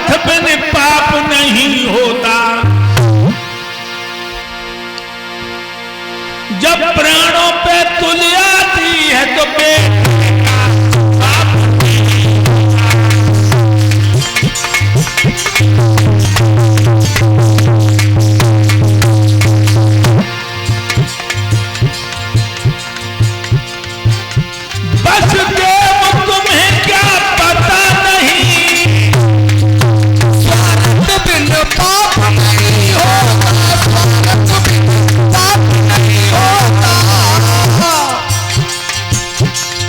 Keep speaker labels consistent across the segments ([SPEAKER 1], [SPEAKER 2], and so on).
[SPEAKER 1] स्वार्थ बिन पाप नहीं होता। जब प्राणों पे तुल्य आती है तो बस देव तुम्हें क्या पता नहीं,
[SPEAKER 2] स्वार्थ बिन पाप नहीं होता, स्वार्थ बिन पाप नहीं होता।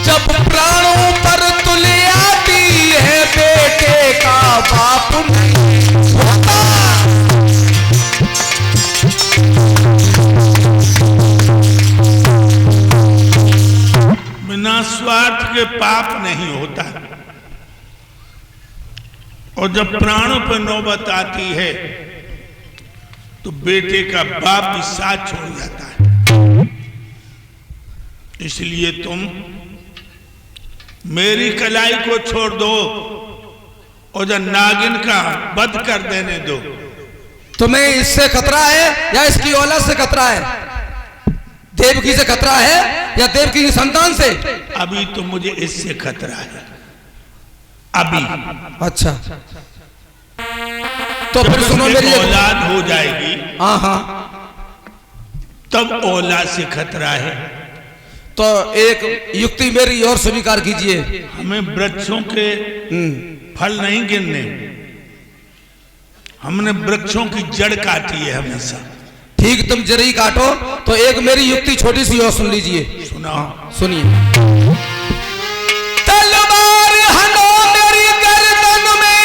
[SPEAKER 2] जब प्राणों पर तुल्य आती है बेटे का बाप नहीं होता।
[SPEAKER 1] बिना स्वार्थ के पाप नहीं होता। और जब प्राणों पर नौबत आती है तो बेटे का बाप भी साथ छोड़ जाता है। इसलिए तुम मेरी कलाई को छोड़ दो और जब नागिन का वध कर देने दो।
[SPEAKER 2] तुम्हें इससे खतरा है या इसकी औलाद से खतरा है? देवकी से खतरा है या देवकी की संतान से?
[SPEAKER 1] अभी तो मुझे इससे खतरा है अभी।
[SPEAKER 2] अच्छा, तो फिर सुनो मेरी
[SPEAKER 1] औलाद हो जाएगी,
[SPEAKER 2] हाँ हाँ,
[SPEAKER 1] तब औलाद से खतरा है।
[SPEAKER 2] तो एक युक्ति मेरी और स्वीकार कीजिए।
[SPEAKER 1] हमें वृक्षों के फल नहीं गिनने, हमने वृक्षों की जड़ काटी है हमेशा।
[SPEAKER 2] ठीक, तुम जरी काटो। तो एक मेरी युक्ति छोटी सी और सुन लीजिए।
[SPEAKER 1] सुनाओ।
[SPEAKER 2] सुनिए। तलवार हनो मेरी गर्दन में,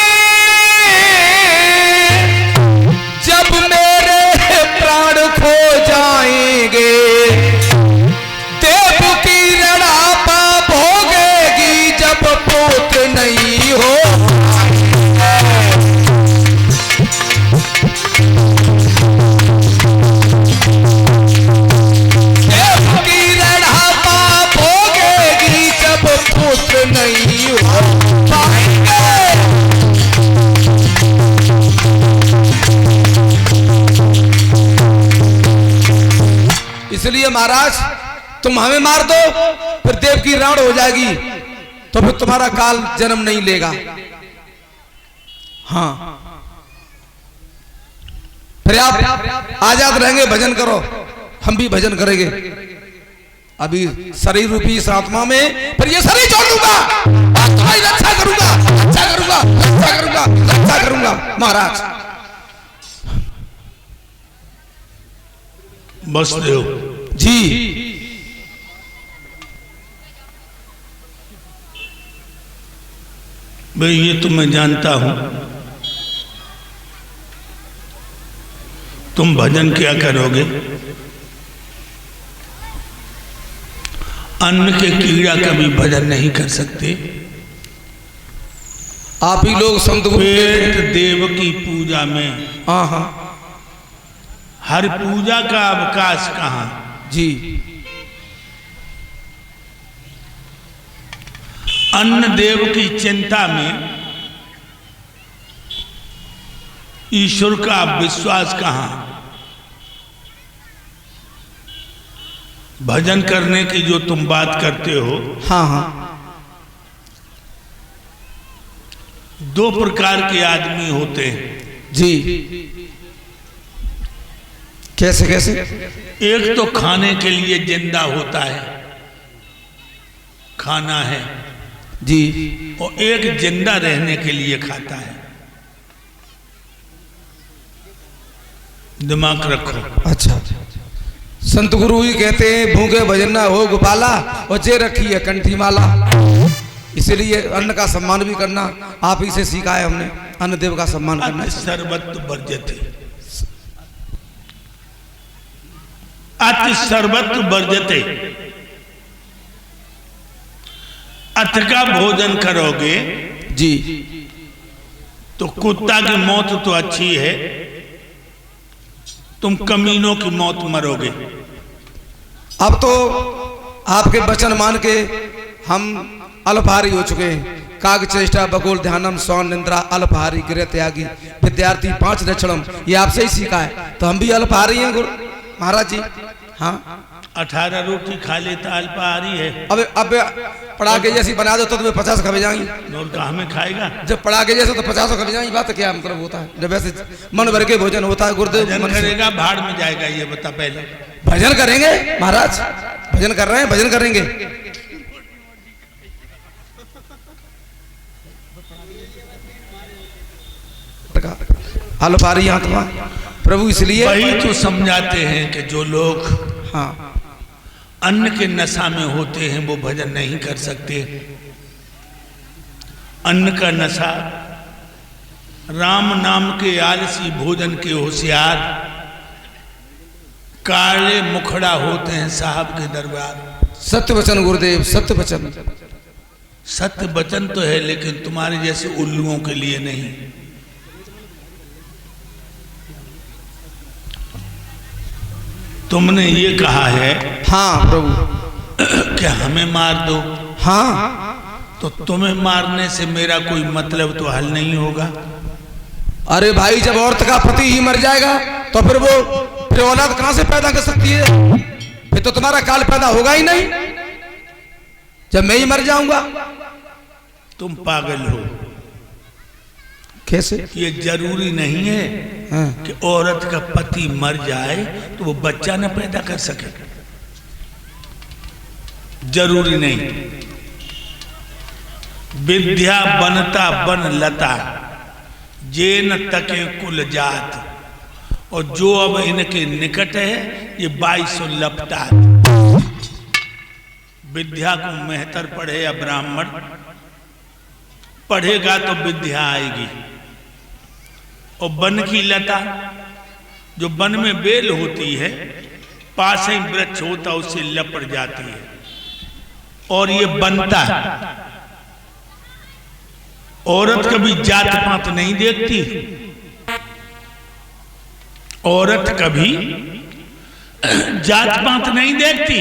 [SPEAKER 2] जब मेरे प्राण खो जाएंगे, देव की रड़ापा भोगेगी जब पुत्र नहीं हो। नहीं हो पाएंगे। इसलिए महाराज तुम हमें मार दो, फिर देव की राण हो जाएगी, तो फिर तुम्हारा काल जन्म नहीं लेगा। हाँ, फिर आप आजाद रहेंगे, भजन करो, हम भी भजन करेंगे। अभी शरीर रूपी इस आत्मा में फिर ये शरीर छोड़ दूंगा और तुम्हारी रक्षा करूंगा, रक्षा करूंगा, रक्षा करूंगा, रक्षा करूंगा। महाराज
[SPEAKER 1] बसदेव
[SPEAKER 2] जी,
[SPEAKER 1] भाई ये तो मैं जानता हूं, तुम भजन क्या करोगे? अन्न के कीड़ा कभी भजन नहीं कर सकते।
[SPEAKER 2] आप ही लोग संत
[SPEAKER 1] पेट देव की पूजा में,
[SPEAKER 2] हाँ हाँ
[SPEAKER 1] हर पूजा का अवकाश कहाँ
[SPEAKER 2] जी।
[SPEAKER 1] अन्न देव की चिंता में ईश्वर का विश्वास कहाँ? भजन करने की जो तुम बात करते हो,
[SPEAKER 2] हाँ हाँ,
[SPEAKER 1] दो प्रकार के आदमी होते हैं
[SPEAKER 2] जी। कैसे कैसे?
[SPEAKER 1] एक तो खाने के लिए जिंदा होता है, खाना है
[SPEAKER 2] जी,
[SPEAKER 1] और एक जिंदा रहने के लिए खाता है। दिमाग रखो।
[SPEAKER 2] अच्छा, संत गुरु ही कहते हैं भूखे भजन ना हो गोपाला, और जे रखी है कंठी माला। इसलिए अन्न का सम्मान भी करना आप ही से सीखा है हमने, अन्न देव का सम्मान करना।
[SPEAKER 1] सर्वत्र वर्जते, अति सर्वत्र वर्जते। अथ का भोजन करोगे
[SPEAKER 2] जी,
[SPEAKER 1] तो कुत्ता की मौत तो अच्छी है, तुम कमीनों की मौत मरोगे।
[SPEAKER 2] अब तो आपके वचन मान के हम अल्पहारी हो चुके हैं। काग चेष्टा बकुल ध्यानम सौन निंद्रा अल्पहारी गृह त्यागी विद्यार्थी 5 लक्षणम, ये आपसे ही सीखा है। तो हम भी अल्पहारी हैं गुरु महाराज जी। हाँ
[SPEAKER 1] 18 रोटी खा लेता अल्पहारी है।
[SPEAKER 2] अब पड़ा के जैसी बना दो तो तुम्हें 50 खबे जाएंगी।
[SPEAKER 1] और कहाँ में खाएगा?
[SPEAKER 2] जब पड़ा के जैसे तो 50 खबे जाएंगी। बात क्या मतलब होता है जब ऐसे मन भर के भोजन होता है। गुरुदेव
[SPEAKER 1] भजन करेगा भाड़ में जाएगा, ये बता पहले।
[SPEAKER 2] भजन करेंगे महाराज, भजन कर रहे हैं, भजन करेंगे। अल्पहारी आत्मा प्रभु, इसलिए
[SPEAKER 1] वही तो समझाते हैं कि जो लोग
[SPEAKER 2] हाँ
[SPEAKER 1] अन्न के नशा में होते हैं वो भजन नहीं कर सकते। अन्न का नशा, राम नाम के आलसी, भोजन के होशियार, काले मुखड़ा होते हैं साहब के दरबार।
[SPEAKER 2] सत्य वचन गुरुदेव, सत्य वचन।
[SPEAKER 1] सत्य वचन तो है लेकिन तुम्हारे जैसे उल्लुओं के लिए नहीं। तुमने ये कहा है
[SPEAKER 2] हाँ प्रभु
[SPEAKER 1] कि हमें मार दो।
[SPEAKER 2] हाँ
[SPEAKER 1] तो तुम्हें मारने से मेरा कोई मतलब तो हल नहीं होगा।
[SPEAKER 2] अरे भाई, जब औरत का पति ही मर जाएगा तो फिर वो औलाद कहां से पैदा कर सकती है? फिर तो तुम्हारा काल पैदा होगा ही नहीं जब मैं ही मर जाऊंगा।
[SPEAKER 1] तुम पागल हो।
[SPEAKER 2] कैसे?
[SPEAKER 1] ये जरूरी नहीं है
[SPEAKER 2] हाँ।
[SPEAKER 1] कि औरत का पति मर जाए तो वो बच्चा न पैदा कर सके, जरूरी नहीं। विद्या बनता बन लता, जेन तके कुल जात। और जो अब इनके निकट है ये 22 लपटा। विद्या को मेहतर पढ़े या ब्राह्मण पढ़ेगा तो विद्या आएगी। और वन की लता, जो वन में बेल होती है, पास ही वृक्ष होता उससे लपट जाती है और ये बनता है। औरत कभी जात पात नहीं देखती, औरत कभी जात पात नहीं देखती।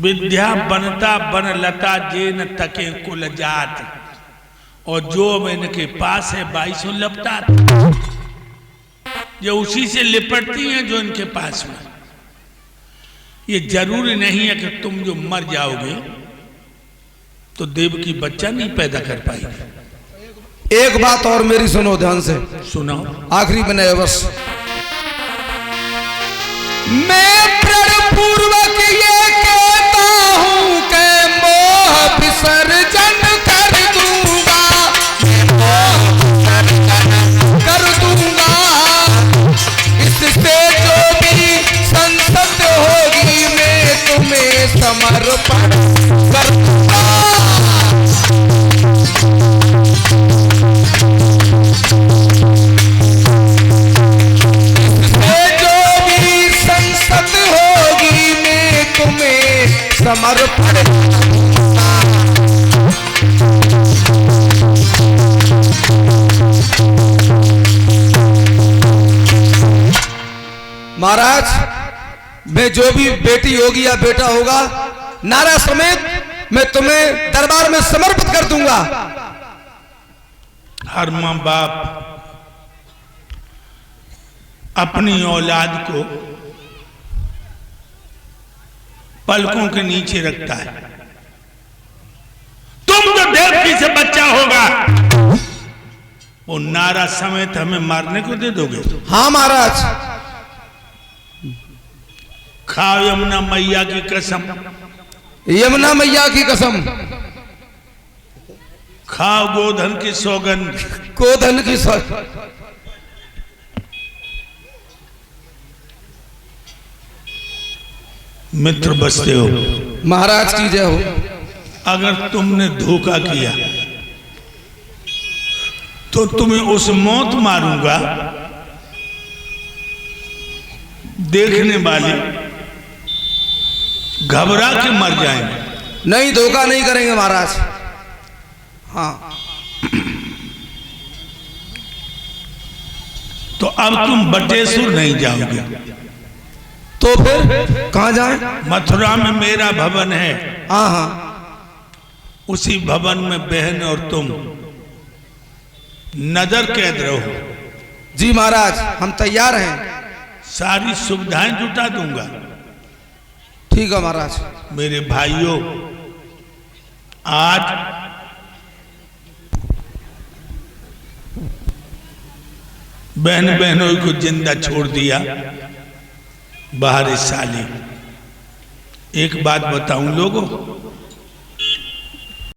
[SPEAKER 1] विद्या बनता बन लता, जेन तके कुल जात। और जो इनके पास है 22 लपटा, ये उसी से लिपटती हैं जो इनके पास में। ये जरूरी नहीं है कि तुम जो मर जाओगे तो देव की बच्चा नहीं पैदा कर पाएगी।
[SPEAKER 2] एक बात और मेरी सुनो ध्यान से,
[SPEAKER 1] सुनाओ।
[SPEAKER 2] आखिरी में नए वर्ष मैं प्रण पूर्वक ये कहता हूं कि मोह विसर्जन कर दूंगा, मोह विसर्जन कर दूंगा। इससे जो भी संसद होगी मैं तुम्हें समर्पण कर दूंगा। समर्पण। महाराज, मैं जो भी बेटी होगी या बेटा होगा, नारा समेत मैं तुम्हें दरबार में समर्पित कर दूंगा।
[SPEAKER 1] हर मां बाप अपनी औलाद को पलकों के नीचे रखता है। तुम जो देवकी से बच्चा होगा वो नारा समेत हमें मारने को दे दोगे?
[SPEAKER 2] हाँ महाराज।
[SPEAKER 1] खाओ यमुना मैया की कसम,
[SPEAKER 2] यमुना मैया की कसम।
[SPEAKER 1] खाओ गोधन की सौगंध,
[SPEAKER 2] गोधन की सौगंध।
[SPEAKER 1] मित्र बसते हो,
[SPEAKER 2] महाराज की जय हो।
[SPEAKER 1] अगर तुमने धोखा किया तो तुम्हें उस मौत मारूंगा देखने वाले घबरा के मर जाएंगे।
[SPEAKER 2] नहीं, धोखा नहीं करेंगे महाराज। हाँ,
[SPEAKER 1] तो अब तुम बटेश्वर नहीं जाओगे
[SPEAKER 2] तो फिर कहां जाएं?
[SPEAKER 1] मथुरा में मेरा भवन है,
[SPEAKER 2] हाँ हाँ,
[SPEAKER 1] उसी भवन में बहन और तुम नजर कैद रहो।
[SPEAKER 2] जी महाराज, हम तैयार हैं।
[SPEAKER 1] सारी सुविधाएं जुटा दूंगा।
[SPEAKER 2] ठीक है महाराज।
[SPEAKER 1] मेरे भाइयों, आज बहन बहनों को जिंदा छोड़ दिया बाहर साली। एक बात बताऊं लोगों,